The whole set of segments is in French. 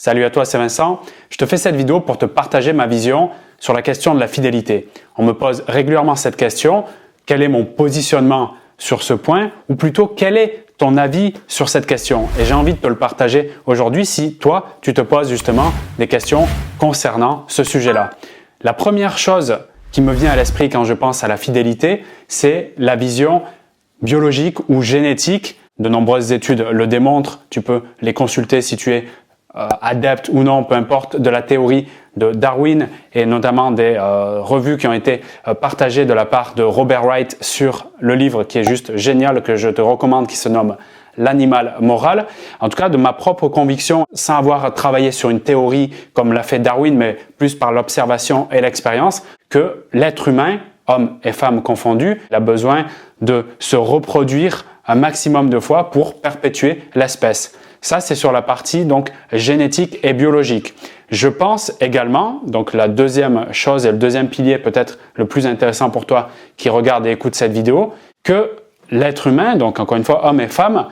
Salut à toi, c'est Vincent. Je te fais cette vidéo pour te partager ma vision sur la question de la fidélité. On me pose régulièrement cette question. Quel est mon positionnement sur ce point? Ou plutôt, quel est ton avis sur cette question? Et j'ai envie de te le partager aujourd'hui si toi, tu te poses justement des questions concernant ce sujet-là. La première chose qui me vient à l'esprit quand je pense à la fidélité, c'est la vision biologique ou génétique. De nombreuses études le démontrent. Tu peux les consulter si tu es adepte ou non, peu importe, de la théorie de Darwin et notamment des revues qui ont été partagées de la part de Robert Wright sur le livre qui est juste génial, que je te recommande, qui se nomme L'animal moral. En tout cas, de ma propre conviction, sans avoir travaillé sur une théorie comme l'a fait Darwin, mais plus par l'observation et l'expérience, que l'être humain, hommes et femmes confondus, a besoin de se reproduire un maximum de fois pour perpétuer l'espèce. Ça, c'est sur la partie donc génétique et biologique. Je pense également, donc la deuxième chose et le deuxième pilier peut-être le plus intéressant pour toi qui regarde et écoute cette vidéo, que l'être humain, donc encore une fois homme et femme,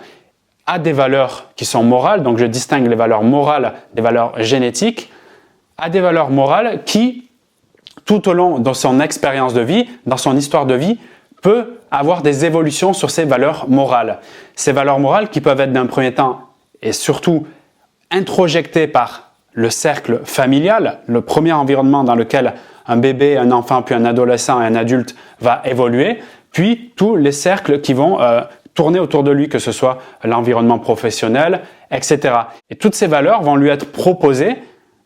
a des valeurs qui sont morales, donc je distingue les valeurs morales des valeurs génétiques, a des valeurs morales qui, tout au long de son expérience de vie, dans son histoire de vie, peut avoir des évolutions sur ces valeurs morales. Ces valeurs morales qui peuvent être d'un premier temps et surtout introjectées par le cercle familial, le premier environnement dans lequel un bébé, un enfant, puis un adolescent et un adulte va évoluer, puis tous les cercles qui vont tourner autour de lui, que ce soit l'environnement professionnel, etc. Et toutes ces valeurs vont lui être proposées,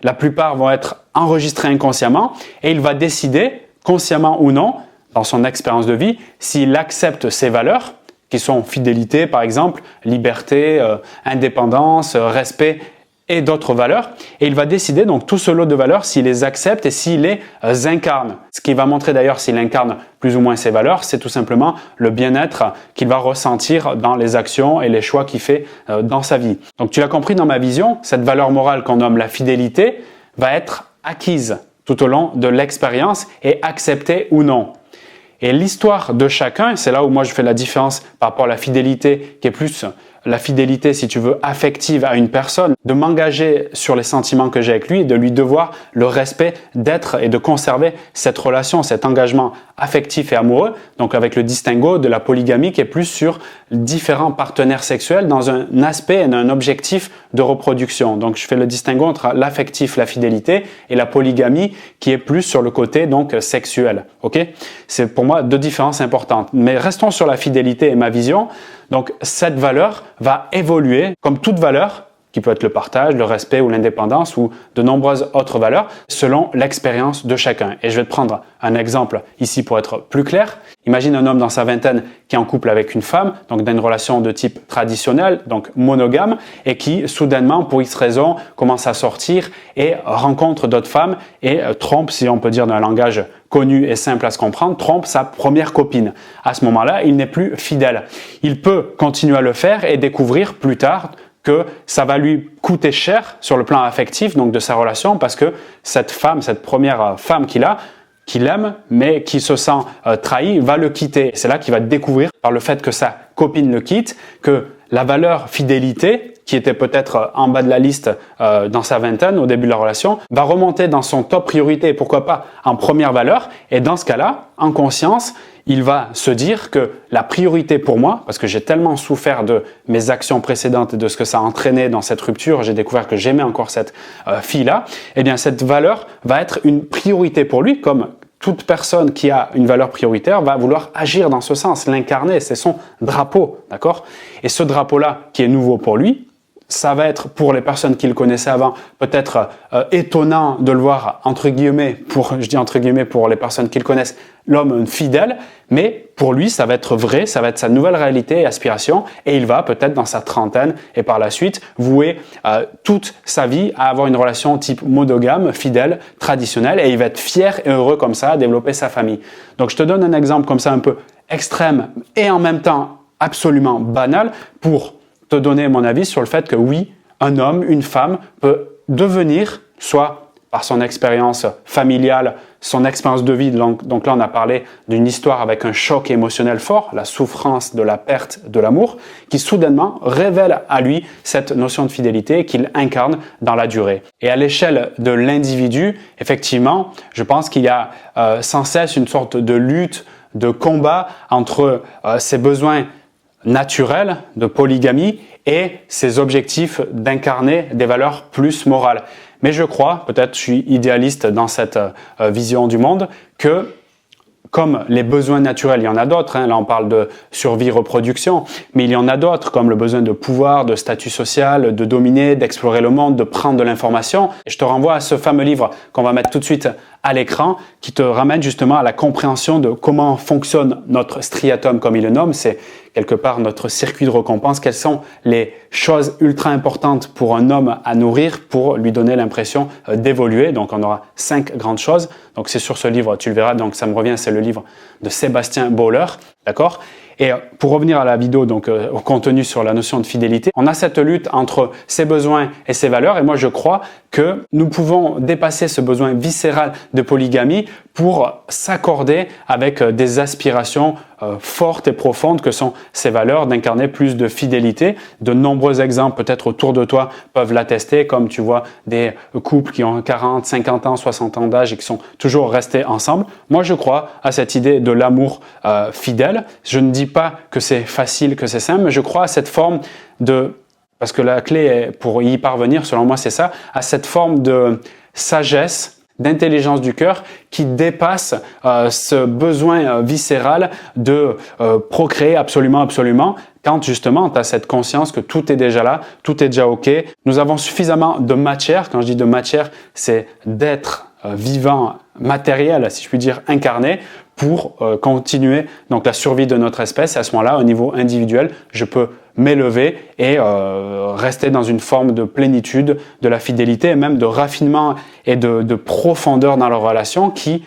la plupart vont être enregistrées inconsciemment, et il va décider, consciemment ou non, dans son expérience de vie, s'il accepte ces valeurs, qui sont fidélité par exemple, liberté, indépendance, respect et d'autres valeurs. Et il va décider donc tout ce lot de valeurs s'il les accepte et s'il les incarne. Ce qui va montrer d'ailleurs s'il incarne plus ou moins ces valeurs, c'est tout simplement le bien-être qu'il va ressentir dans les actions et les choix qu'il fait dans sa vie. Donc tu l'as compris dans ma vision, cette valeur morale qu'on nomme la fidélité va être acquise tout au long de l'expérience et acceptée ou non. Et l'histoire de chacun, c'est là où moi je fais la différence par rapport à la fidélité, qui est plus la fidélité, si tu veux, affective à une personne, de m'engager sur les sentiments que j'ai avec lui et de lui devoir le respect d'être et de conserver cette relation, cet engagement affectif et amoureux, donc avec le distinguo de la polygamie qui est plus sur différents partenaires sexuels dans un aspect et un objectif de reproduction. Donc je fais le distinguo entre l'affectif, la fidélité et la polygamie qui est plus sur le côté donc sexuel. Ok? C'est pour moi deux différences importantes. Mais restons sur la fidélité et ma vision. Donc cette valeur va évoluer comme toute valeur, qui peut être le partage, le respect ou l'indépendance ou de nombreuses autres valeurs, selon l'expérience de chacun. Et je vais te prendre un exemple ici pour être plus clair. Imagine un homme dans sa vingtaine qui est en couple avec une femme, donc dans une relation de type traditionnel, donc monogame, et qui soudainement, pour X raison, commence à sortir et rencontre d'autres femmes et trompe, si on peut dire d'un langage connu et simple à se comprendre, trompe sa première copine. À ce moment-là, il n'est plus fidèle. Il peut continuer à le faire et découvrir plus tard que ça va lui coûter cher sur le plan affectif, donc de sa relation, parce que cette femme, cette première femme qu'il aime, mais qui se sent trahi, va le quitter. C'est là qu'il va découvrir, par le fait que sa copine le quitte, que la valeur fidélité, qui était peut-être en bas de la liste dans sa vingtaine, au début de la relation, va remonter dans son top priorité, pourquoi pas en première valeur. Et dans ce cas-là, en conscience, il va se dire que la priorité pour moi, parce que j'ai tellement souffert de mes actions précédentes et de ce que ça a entraîné dans cette rupture, j'ai découvert que j'aimais encore cette fille-là, eh bien cette valeur va être une priorité pour lui, comme toute personne qui a une valeur prioritaire va vouloir agir dans ce sens, l'incarner, c'est son drapeau, d'accord? Et ce drapeau-là, qui est nouveau pour lui, ça va être pour les personnes qui le connaissaient avant peut-être étonnant de le voir entre guillemets, je dis entre guillemets pour les personnes qui le connaissent, l'homme fidèle, mais pour lui ça va être vrai, ça va être sa nouvelle réalité et aspiration et il va peut-être dans sa trentaine et par la suite vouer toute sa vie à avoir une relation type monogame, fidèle, traditionnelle et il va être fier et heureux comme ça à développer sa famille. Donc je te donne un exemple comme ça un peu extrême et en même temps absolument banal pour te donner mon avis sur le fait que oui, un homme, une femme peut devenir, soit par son expérience familiale, son expérience de vie. Donc là, on a parlé d'une histoire avec un choc émotionnel fort, la souffrance de la perte de l'amour, qui soudainement révèle à lui cette notion de fidélité qu'il incarne dans la durée. Et à l'échelle de l'individu, effectivement, je pense qu'il y a sans cesse une sorte de lutte, de combat entre ses besoins naturels de polygamie et ses objectifs d'incarner des valeurs plus morales. Mais je crois, peut-être je suis idéaliste dans cette vision du monde, que comme les besoins naturels, il y en a d'autres, là on parle de survie, reproduction, mais il y en a d'autres comme le besoin de pouvoir, de statut social, de dominer, d'explorer le monde, de prendre de l'information. Et je te renvoie à ce fameux livre qu'on va mettre tout de suite à l'écran qui te ramène justement à la compréhension de comment fonctionne notre striatum comme il le nomme. C'est quelque part notre circuit de récompense. Quelles sont les choses ultra importantes pour un homme à nourrir pour lui donner l'impression d'évoluer. Donc on aura 5 grandes choses. Donc c'est sur ce livre, tu le verras. Donc ça me revient, c'est le livre de Sébastien Bowler. D'accord ? Et pour revenir à la vidéo, donc au contenu sur la notion de fidélité, on a cette lutte entre ses besoins et ses valeurs. Et moi, je crois que nous pouvons dépasser ce besoin viscéral de polygamie pour s'accorder avec des aspirations fortes et profondes que sont ces valeurs d'incarner plus de fidélité. De nombreux exemples, peut-être autour de toi, peuvent l'attester, comme tu vois des couples qui ont 40, 50 ans, 60 ans d'âge et qui sont toujours restés ensemble. Moi, je crois à cette idée de l'amour fidèle. Je ne dis pas que c'est facile, que c'est simple, mais je crois à cette forme de, parce que la clé pour y parvenir, selon moi, c'est ça, à cette forme de sagesse, d'intelligence du cœur qui dépasse ce besoin viscéral de procréer absolument, quand justement tu as cette conscience que tout est déjà là, tout est déjà OK. Nous avons suffisamment de matière, quand je dis de matière, c'est d'être vivant, matériel, si je puis dire, incarné, pour continuer donc la survie de notre espèce. Et à ce moment-là, au niveau individuel, je peux m'élever et rester dans une forme de plénitude, de la fidélité et même de raffinement et de profondeur dans leur relation qui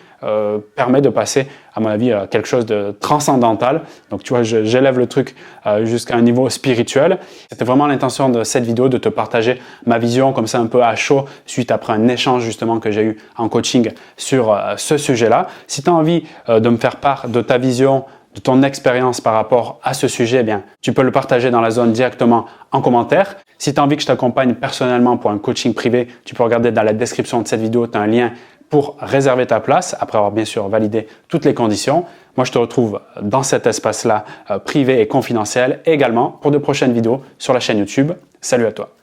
permet de passer, à mon avis, à quelque chose de transcendantal. Donc, tu vois, j'élève le truc jusqu'à un niveau spirituel. C'était vraiment l'intention de cette vidéo, de te partager ma vision comme ça un peu à chaud, suite après un échange justement que j'ai eu en coaching sur ce sujet-là. Si tu as envie de me faire part de ta vision, de ton expérience par rapport à ce sujet, eh bien, tu peux le partager dans la zone directement en commentaire. Si tu as envie que je t'accompagne personnellement pour un coaching privé, tu peux regarder dans la description de cette vidéo, tu as un lien pour réserver ta place, après avoir bien sûr validé toutes les conditions. Moi, je te retrouve dans cet espace-là privé et confidentiel également pour de prochaines vidéos sur la chaîne YouTube. Salut à toi!